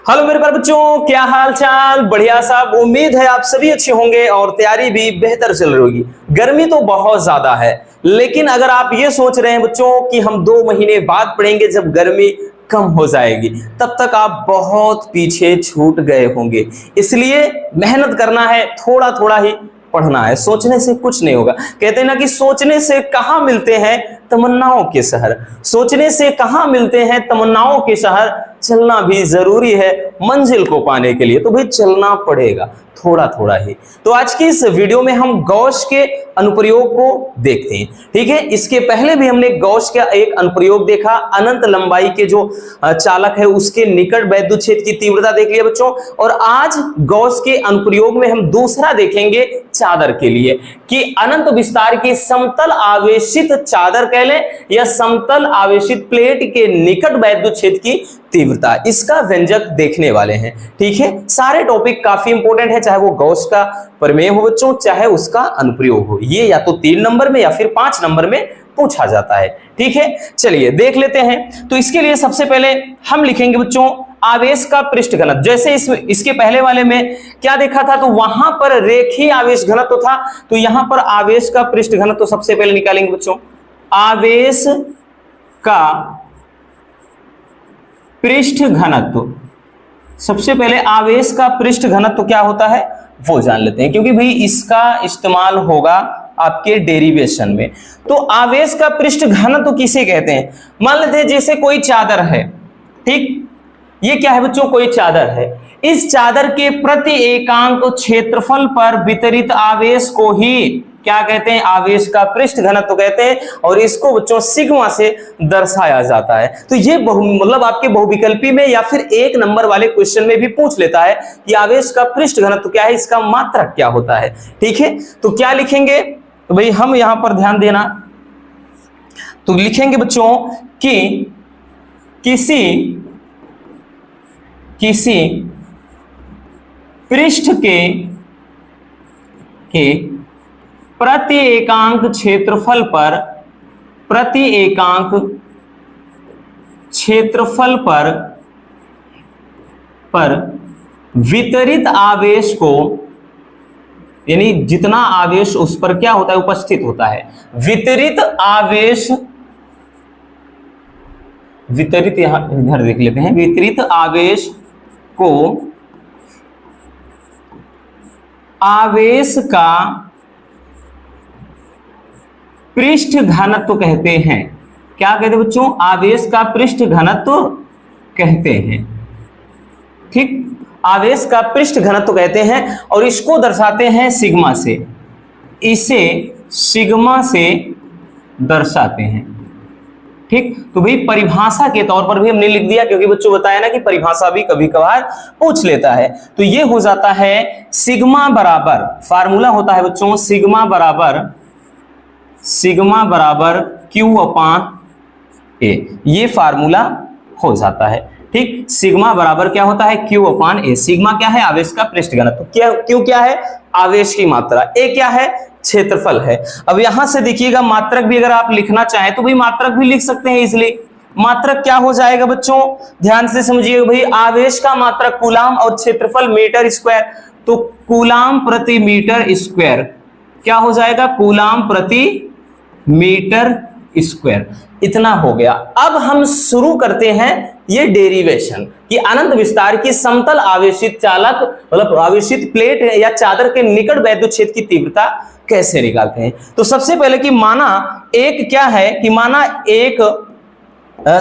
Hello मेरे प्यारे बच्चों, क्या हाल चाल। बढ़िया साहब, उम्मीद है आप सभी अच्छे होंगे और तैयारी भी बेहतर चल रही होगी। गर्मी तो बहुत ज्यादा है, लेकिन अगर आप ये सोच रहे हैं बच्चों कि हम 2 महीने बाद पढ़ेंगे जब गर्मी कम हो जाएगी, तब तक आप बहुत पीछे छूट गए होंगे। इसलिए मेहनत करना है, थोड़ा थोड़ा ही पढ़ना है। सोचने से कुछ नहीं होगा। कहते हैं ना कि सोचने से कहाँ मिलते हैं तमन्नाओं के शहर, सोचने से कहाँ मिलते हैं तमन्नाओं के शहर। चलना भी जरूरी है मंजिल को पाने के लिए, तो भाई चलना पड़ेगा थोड़ा थोड़ा ही। तो आज की इस वीडियो में हम गॉस के अनुप्रयोग को देखते हैं, ठीक है। इसके पहले भी हमने गॉस का एक अनुप्रयोग देखा, अनंत लंबाई के जो चालक है उसके निकट वैद्युत क्षेत्र की तीव्रता देख लिया बच्चों। और आज गॉस के अनुप्रयोग में हम दूसरा देखेंगे चादर के लिए, कि अनंत विस्तार की समतल आवेशित चादर कह लें या समतल आवेशित प्लेट के निकट वैद्युत क्षेत्र की तीव्रता, इसका व्यंजक देखने वाले हैं, ठीक है। सारे टॉपिक काफी इंपॉर्टेंट है, चाहे वो गॉस का प्रमेय हो बच्चों, चाहे उसका अनुप्रयोग हो। ये या तो 3 नंबर में या फिर 5 नंबर में पूछा जाता है, ठीक है। चलिए देख लेते हैं। तो इसके लिए सबसे पहले हम लिखेंगे बच्चों आवेश का पृष्ठ घनत्व। जैसे इसके पहले वाले में क्या देखा था, तो वहां पर रेखीय आवेश घनत्व था, तो यहां पर आवेश का पृष्ठ घनत्व तो सबसे पहले निकालेंगे बच्चों। आवेश का पृष्ठ घनत्व, सबसे पहले आवेश का पृष्ठ घनत्व क्या होता है वो जान लेते हैं, क्योंकि भाई इसका इस्तेमाल होगा आपके डेरिवेशन में। तो आवेश का पृष्ठ घनत्व किसे कहते हैं। मान लेते हैं जैसे कोई चादर है, ठीक, ये क्या है बच्चों, कोई चादर है। इस चादर के प्रति एकांक क्षेत्रफल पर वितरित आवेश को ही क्या कहते हैं, आवेश का पृष्ठ घनत्व कहते हैं। और इसको बच्चों सिग्मा से दर्शाया जाता है। तो ये मतलब आपके बहुविकल्पी में या फिर 1 नंबर वाले क्वेश्चन में भी पूछ लेता है कि आवेश का पृष्ठ घनत्व क्या है, इसका मात्रक क्या होता है, ठीक है। तो क्या लिखेंगे, तो भाई हम यहां पर ध्यान देना, तो लिखेंगे बच्चों कि किसी पृष्ठ के प्रति एकांक क्षेत्रफल पर वितरित आवेश को, यानी जितना आवेश उस पर क्या होता है, उपस्थित होता है, वितरित यहां इधर देख लेते हैं, वितरित आवेश को आवेश का पृष्ठ घनत्व कहते हैं। क्या कहते हैं बच्चों, आवेश का पृष्ठ घनत्व कहते हैं, ठीक, आवेश का पृष्ठ घनत्व कहते हैं। और इसको दर्शाते हैं सिग्मा से, इसे सिग्मा से दर्शाते हैं, ठीक। तो भाई परिभाषा के तौर पर भी हमने लिख दिया, क्योंकि बच्चों बताया ना कि परिभाषा भी कभी कभार पूछ लेता है। तो ये हो जाता है सिग्मा बराबर, फार्मूला होता है बच्चों सिग्मा बराबर Q/A, ये फार्मूला हो जाता है, ठीक। सिग्मा बराबर क्या होता है, Q/A। सिग्मा क्या है, आवेश का पृष्ठ घनत्व, क्यों क्या है, आवेश की मात्रा, ए क्या है, क्षेत्रफल है। अब यहां से देखिएगा मात्रक भी अगर आप लिखना चाहें तो भाई मात्रक भी लिख सकते हैं इजीली। मात्रक क्या हो जाएगा बच्चों, ध्यान से समझिएगा भाई, आवेश का मात्रक कूलाम और क्षेत्रफल मीटर स्क्वायर, तो कूलाम प्रति मीटर स्क्वायर क्या हो जाएगा, कूलाम प्रति मीटर स्क्वायर। इतना हो गया। अब हम शुरू करते हैं ये डेरिवेशन कि अनंत विस्तार की समतल आवेशित चालक मतलब आवेशित प्लेट या चादर के निकट वैद्युत क्षेत्र की तीव्रता कैसे निकालते हैं। तो सबसे पहले कि माना एक क्या है, कि माना एक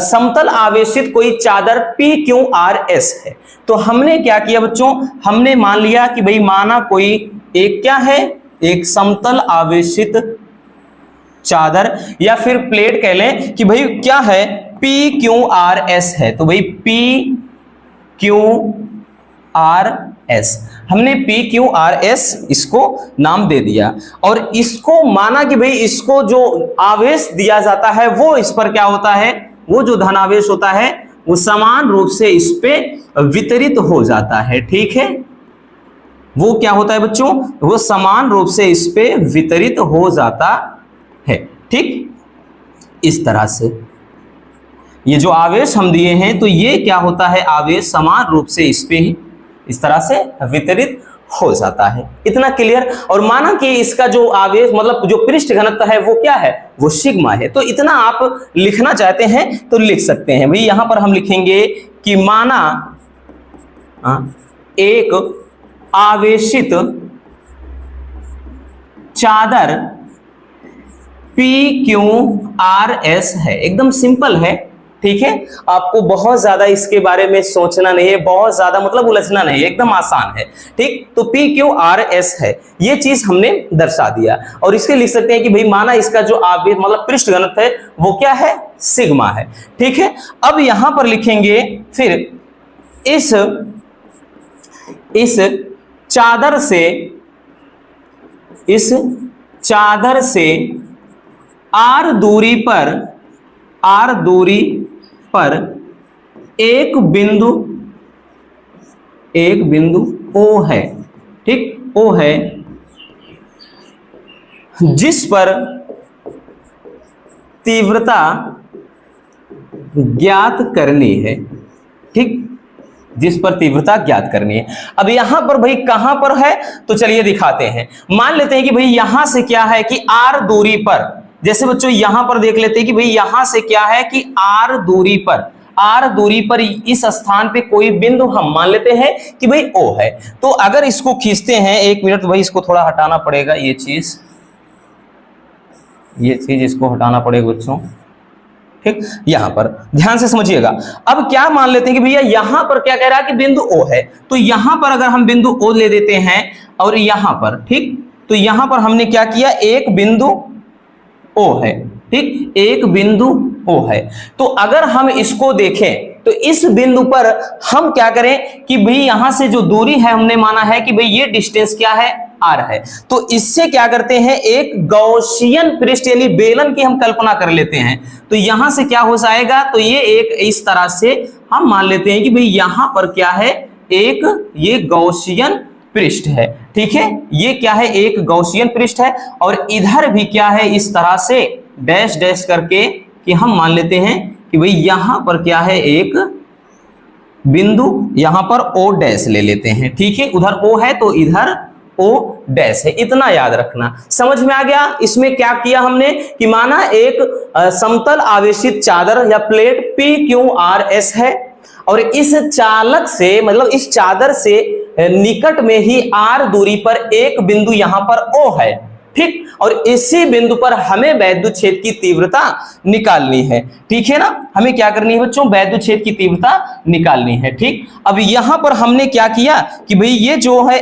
समतल आवेशित कोई चादर PQRS है। तो हमने क्या किया बच्चों, हमने मान लिया कि भाई माना कोई एक क्या है, एक समतल आवेशित चादर या फिर प्लेट कह लें कि भाई क्या है, PQRS है। तो भाई PQRS, हमने PQRS इसको नाम दे दिया और इसको माना कि भाई इसको जो आवेश दिया जाता है वो इस पर क्या होता है, वो जो धनावेश होता है वो समान रूप से इस पे वितरित हो जाता है, ठीक है। वो क्या होता है बच्चों, वो समान रूप से इस पे वितरित हो जाता है, ठीक। इस तरह से ये जो आवेश हम दिए हैं तो ये क्या होता है, आवेश समान रूप से इस पे ही इस तरह से वितरित हो जाता है। इतना क्लियर। और माना कि इसका जो आवेश मतलब जो पृष्ठ घनत्व है वो क्या है, वो सिग्मा है। तो इतना आप लिखना चाहते हैं तो लिख सकते हैं। भाई यहां पर हम लिखेंगे कि माना एक आवेशित चादर PQRS है। एकदम सिंपल है, ठीक है। आपको बहुत ज्यादा इसके बारे में सोचना नहीं है, बहुत ज्यादा मतलब उलझना नहीं है, एकदम आसान है, ठीक। तो PQRS है, ये चीज हमने दर्शा दिया। और इसके लिख सकते हैं कि भाई माना इसका जो आवेश मतलब पृष्ठ घनत्व है वो क्या है, सिग्मा है, ठीक है। अब यहां पर लिखेंगे फिर इस चादर से R दूरी पर एक बिंदु O है, ठीक, O है, जिस पर तीव्रता ज्ञात करनी है, ठीक, जिस पर तीव्रता ज्ञात करनी है। अब यहां पर भाई कहां पर है, तो चलिए दिखाते हैं। मान लेते हैं कि भाई यहां से क्या है कि R दूरी पर, जैसे बच्चों यहां पर देख लेते हैं कि भाई यहां से क्या है कि R दूरी पर इस स्थान पे कोई बिंदु हम मान लेते हैं कि भाई O है। तो अगर इसको खींचते हैं, एक मिनट भाई इसको थोड़ा हटाना पड़ेगा, ये चीज इसको हटाना पड़ेगा बच्चों, ठीक। यहां पर ध्यान से समझिएगा। अब क्या मान लेते हैं कि भैया यहां पर क्या कह रहा है कि बिंदु O है। तो यहां पर अगर हम बिंदु O ले देते हैं और यहां पर, ठीक, तो यहां पर हमने क्या किया, एक बिंदु O है, ठीक, एक बिंदु O है। तो अगर हम इसको देखें तो इस बिंदु पर हम क्या करें कि भाई यहां से जो दूरी है हमने माना है कि भाई ये डिस्टेंस क्या है, R है। तो इससे क्या करते हैं, एक गॉसियन पृष्ठ यानी बेलन की हम कल्पना कर लेते हैं। तो यहां से क्या हो जाएगा, तो ये एक इस तरह से हम मान लेते हैं कि भाई यहां पर क्या है, एक ये गॉसियन पृष्ठ है, ठीक है, ये क्या है, एक गॉसियन पृष्ठ है। और इधर भी क्या है, इस तरह से डैश डैश करके कि हम मान लेते हैं कि भाई यहां पर क्या है, एक बिंदु यहां पर O डैश ले लेते हैं, ठीक है। उधर O है तो इधर O डैश है, इतना याद रखना। समझ में आ गया। इसमें क्या किया हमने कि माना एक समतल आवेशित चादर या प्लेट PQRS है और इस चालक से मतलब इस चादर से निकट में ही R दूरी पर एक बिंदु यहां पर O है, ठीक। और इसी बिंदु पर हमें वैद्युत क्षेत्र की तीव्रता निकालनी है, ठीक है ना। हमें क्या करनी है बच्चों, वैद्युत क्षेत्र की तीव्रता निकालनी है, ठीक। अब यहां पर हमने क्या किया कि भाई ये जो है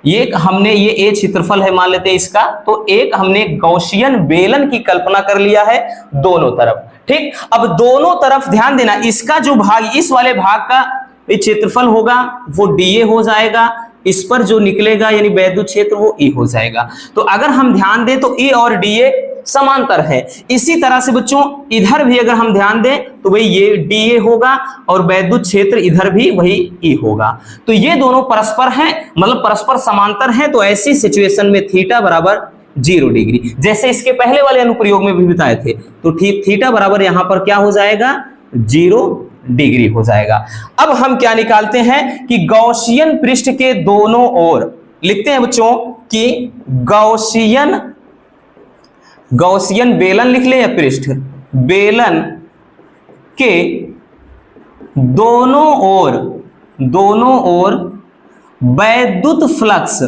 एक हमने ये A क्षेत्रफल है मान लेते हैं इसका, तो एक हमने गॉसियन बेलन की कल्पना कर लिया है दोनों तरफ, ठीक। अब दोनों तरफ ध्यान देना, इसका जो भाग इस वाले भाग का क्षेत्रफल होगा वो dA हो जाएगा, इस पर जो निकलेगा यानी वैद्युत क्षेत्र वो E हो जाएगा। तो अगर हम ध्यान दें तो E और dA समांतर है। इसी तरह से बच्चों इधर भी अगर हम ध्यान दें तो भाई ये dA होगा और वैद्युत क्षेत्र इधर भी वही E होगा। तो ये दोनों परस्पर हैं, मतलब परस्पर समांतर हैं। तो ऐसी सिचुएशन में थीटा बराबर 0 डिग्री, जैसे इसके पहले वाले अनुप्रयोग में भी बताए थे। तो थीटा बराबर यहां पर क्या हो जाएगा, 0 डिग्री हो जाएगा। अब हम क्या निकालते हैं कि गॉसियन पृष्ठ के दोनों ओर लिखते हैं बच्चों कि गॉसियन बेलन लिख ले या पृष्ठ, बेलन के दोनों ओर वैद्युत फ्लक्स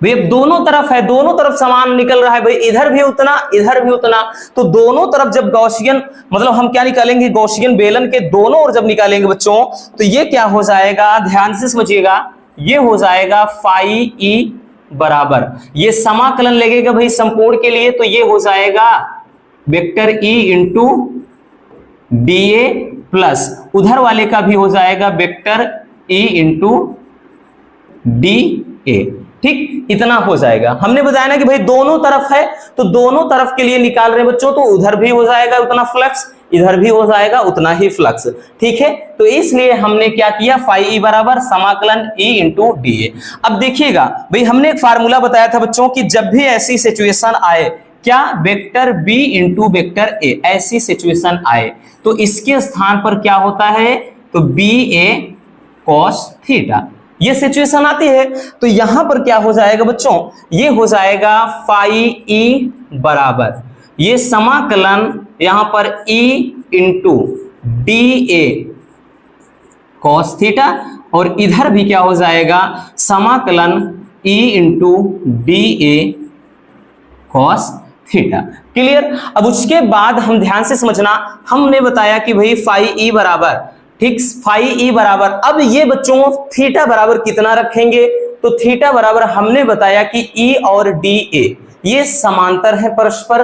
भाई दोनों तरफ है, दोनों तरफ समान निकल रहा है भाई, इधर भी उतना इधर भी उतना। तो दोनों तरफ जब गॉसियन मतलब हम क्या निकालेंगे, गॉसियन बेलन के दोनों ओर जब निकालेंगे बच्चों तो ये क्या हो जाएगा, ध्यान से समझिएगा, ये हो जाएगा फाई E बराबर, ये समाकलन लगेगा भाई संपूर्ण के लिए, तो ये हो जाएगा vector E into dA plus उधर वाले का भी हो जाएगा वेक्टर E इंटू dA, ठीक। इतना हो जाएगा। हमने बताया ना कि भाई दोनों तरफ है तो दोनों तरफ के लिए निकाल रहे बच्चों, तो उधर भी हो जाएगा उतना फ्लक्स, इधर भी हो जाएगा उतना ही फ्लक्स, ठीक है। तो इसलिए हमने क्या किया, फाई E बराबर समाकलन E इंटू dA। अब देखिएगा भाई हमने एक फार्मूला बताया था बच्चों कि जब भी ऐसी सिचुएशन आए क्या vector b into vector a, ऐसी सिचुएशन आए तो इसके स्थान पर क्या होता है, तो बी ए कॉस थीटा, ये सिचुएशन आती है। तो यहां पर क्या हो जाएगा बच्चों, ये हो जाएगा फाई ई बराबर, ये समाकलन यहां पर e into D A cos theta, और इधर भी क्या हो जाएगा समाकलन e into D A cos theta. Clear. अब उसके बाद हम ध्यान से समझना, हमने बताया कि भाई फाई ई बराबर, ठीक, फाई ई बराबर, अब ये बच्चों थीटा बराबर कितना रखेंगे, तो थीटा बराबर हमने बताया कि ई और डी ए ये समांतर है परस्पर,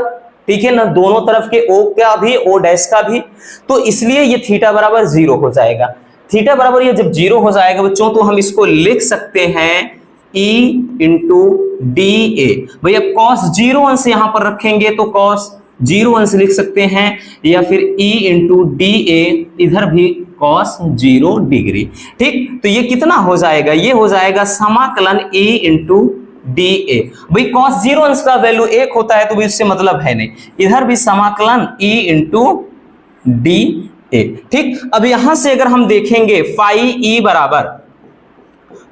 ठीक है ना, दोनों तरफ के ओ का भी ओ डैश का भी, तो इसलिए ये थीटा बराबर 0 हो जाएगा। थीटा बराबर ये जब 0 हो जाएगा बच्चों तो हम इसको लिख सकते हैं E इंटू डी ए। भाई अब कॉस 0 अंश यहां पर रखेंगे तो कॉस 0 अंश लिख सकते हैं, या फिर E इंटू डी ए, इधर भी कॉस 0 डिग्री, ठीक। तो ये कितना हो जाएगा, ये हो जाएगा समाकलन E इंटू डी ए। भाई कॉस 0 अंश का वैल्यू 1 होता है तो इससे मतलब है नहीं, इधर भी समाकलन E इंटू डी ए, ठीक। अब यहां से अगर हम देखेंगे फाई ई बराबर,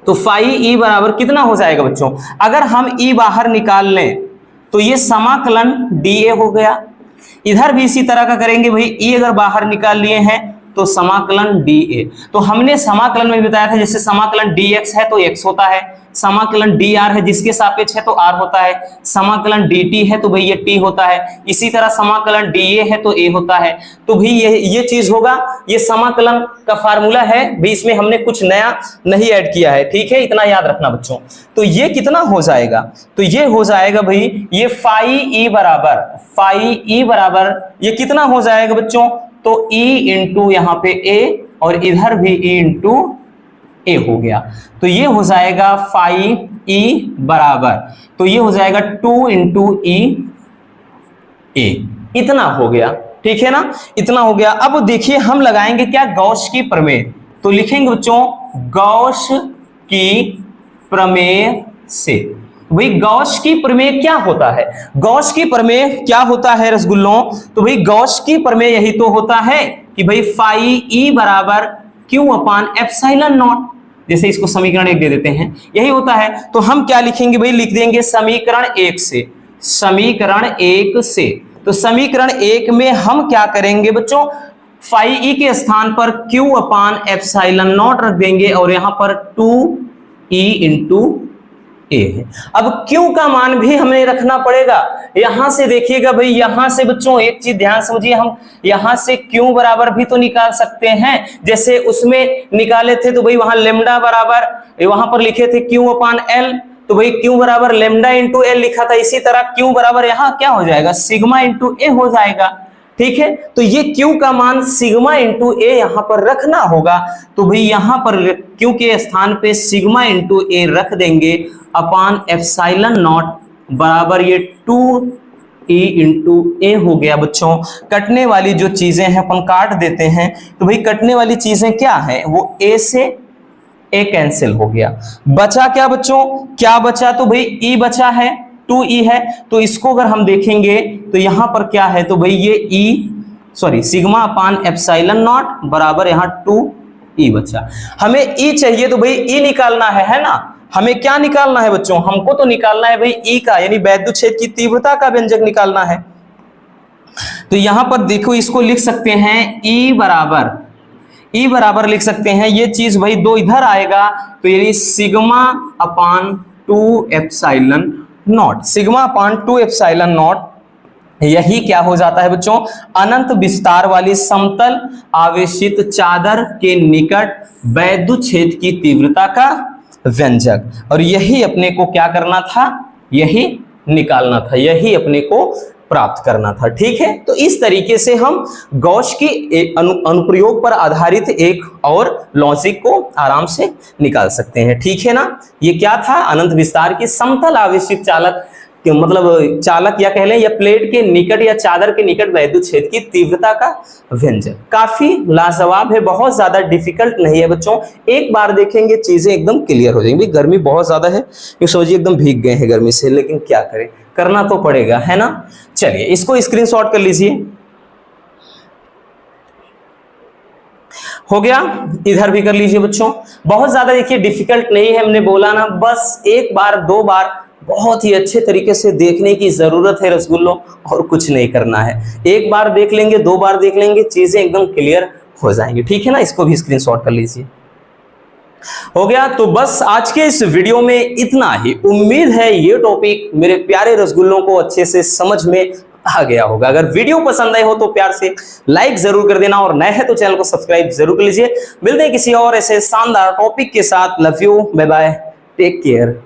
तो फाई ई बराबर कितना हो जाएगा बच्चों, अगर हम ई बाहर निकाल लें तो ये समाकलन डी ए हो गया, इधर भी इसी तरह का करेंगे, भाई ई अगर बाहर निकाल लिए हैं तो समाकलन डी ए। तो हमने समाकलन में बताया था जैसे समाकलन डी एक्स है तो एक्स होता है, समाकलन डी आर है जिसके सापेक्ष है तो आर होता है, समाकलन डी टी है तो भाई ये टी होता है, इसी तरह समाकलन डी ए है तो ए होता है। तो भाई ये चीज होगा, ये समाकलन का फार्मूला है भाई, इसमें हमने कुछ नया नहीं ऐड किया है, ठीक है, इतना याद रखना बच्चों। तो ये कितना हो जाएगा, तो ये हो जाएगा भाई ये फाई ई बराबर, फाई ई बराबर ये कितना हो जाएगा बच्चों, तो E इंटू यहाँ पे A और इधर भी E इंटू ए हो गया, तो ये हो जाएगा फाई E बराबर, तो ये हो जाएगा 2 इंटू ई ए, इतना हो गया, ठीक है ना, इतना हो गया। अब देखिए हम लगाएंगे क्या, गॉस की प्रमेय, तो लिखेंगे बच्चों गॉस की प्रमेय से। भाई गॉस की प्रमेय क्या होता है, गॉस की प्रमेय क्या होता है रसगुल्लों, तो भाई गॉस की प्रमेय यही तो होता है कि भाई फाई ई बराबर क्यू अपान एप्सिलॉन नॉट, जैसे इसको समीकरण 1 दे देते हैं, यही होता है। तो हम क्या लिखेंगे भाई, लिख देंगे समीकरण 1 से, समीकरण 1 से, तो समीकरण 1 में हम क्या करेंगे बच्चों, फाई ई के स्थान पर क्यू अपान एप्सिलॉन नॉट रख देंगे और यहां पर 2 ई इंटू ए है। अब Q का मान भी हमें रखना पड़ेगा, यहां से देखिएगा भाई, यहां से बच्चों एक चीज ध्यान समझिए, हम यहां से Q बराबर भी तो निकाल सकते हैं, जैसे उसमें निकाले थे तो भाई वहां लेमडा बराबर वहां पर लिखे थे Q अपान L, तो भाई Q बराबर लेमडा इंटू L लिखा था, इसी तरह Q बराबर यहां क्या हो जाएगा, सिग्मा इंटू ए हो जाएगा, ठीक है। तो ये Q का मान सिग्मा इंटू ए यहां पर रखना होगा, तो भाई यहां पर Q के स्थान पे सिग्मा इंटू ए रख देंगे अपान एप्सिलॉन नॉट बराबर ये 2 ई इंटू ए हो गया। बच्चों कटने वाली जो चीजें हैं अपन काट देते हैं, तो भाई कटने वाली चीजें क्या है, वो ए से ए कैंसिल हो गया, बचा क्या बच्चों, क्या बचा, तो भाई ई बचा है, 2e है, तो इसको अगर हम देखेंगे तो यहां पर क्या है, तो भाई ये सिग्मा अपान एप्सिलॉन नॉट बराबर यहां 2e बचा। हमें e चाहिए तो भाई e निकालना है ना, हमें क्या निकालना है बच्चों, हमको तो निकालना है भाई e का, यानी वैद्युत क्षेत्र की तीव्रता का व्यंजक निकालना है। तो यहां पर देखो इसको लिख सकते हैं e बराबर लिख सकते हैं, ये चीज भाई 2 इधर आएगा तो यानी sigma upon 2 epsilon not, sigma upon 2 epsilon not, यही क्या हो जाता है बच्चों, अनंत विस्तार वाली समतल आवेशित चादर के निकट वैद्युत क्षेत्र की तीव्रता का व्यंजक, और यही अपने को क्या करना था, यही निकालना था, यही अपने को प्राप्त करना था, ठीक है। तो इस तरीके से हम गॉस की अनुप्रयोग पर आधारित एक और लॉजिक को आराम से निकाल सकते हैं, ठीक है ना। ये क्या था, अनंत विस्तार की समतल आवेशित चालक मतलब चालक या कह लें या प्लेट के निकट या चादर के निकट वैद्युत क्षेत्र की तीव्रता का व्यंजक। काफी लाजवाब है, बहुत ज्यादा डिफिकल्ट नहीं है बच्चों, एक बार देखेंगे चीजें एकदम क्लियर हो जाएंगी। गर्मी बहुत ज्यादा है, ये सोचिए एकदम भीग गए हैं गर्मी से, लेकिन क्या करें, करना तो पड़ेगा, है ना। चलिए इसको स्क्रीनशॉट कर लीजिए। हो गया, इधर भी कर लीजिए बच्चों। बहुत ज्यादा देखिए डिफिकल्ट नहीं है, हमने बोला ना, बस एक बार दो बार बहुत ही अच्छे तरीके से देखने की जरूरत है रसगुल्लों, और कुछ नहीं करना है। एक बार देख लेंगे, दो बार देख लेंगे, चीजें एकदम क्लियर हो जाएंगी, ठीक है ना। इसको भी स्क्रीनशॉट कर लीजिए। हो गया, तो बस आज के इस वीडियो में इतना ही। उम्मीद है ये टॉपिक मेरे प्यारे रसगुल्लों को अच्छे से समझ में आ गया होगा। अगर वीडियो पसंद आए हो तो प्यार से लाइक जरूर कर देना, और नए हैं तो चैनल को सब्सक्राइब जरूर कर लीजिए। मिलते हैं किसी और ऐसे शानदार टॉपिक के साथ। Love you, bye bye, take care.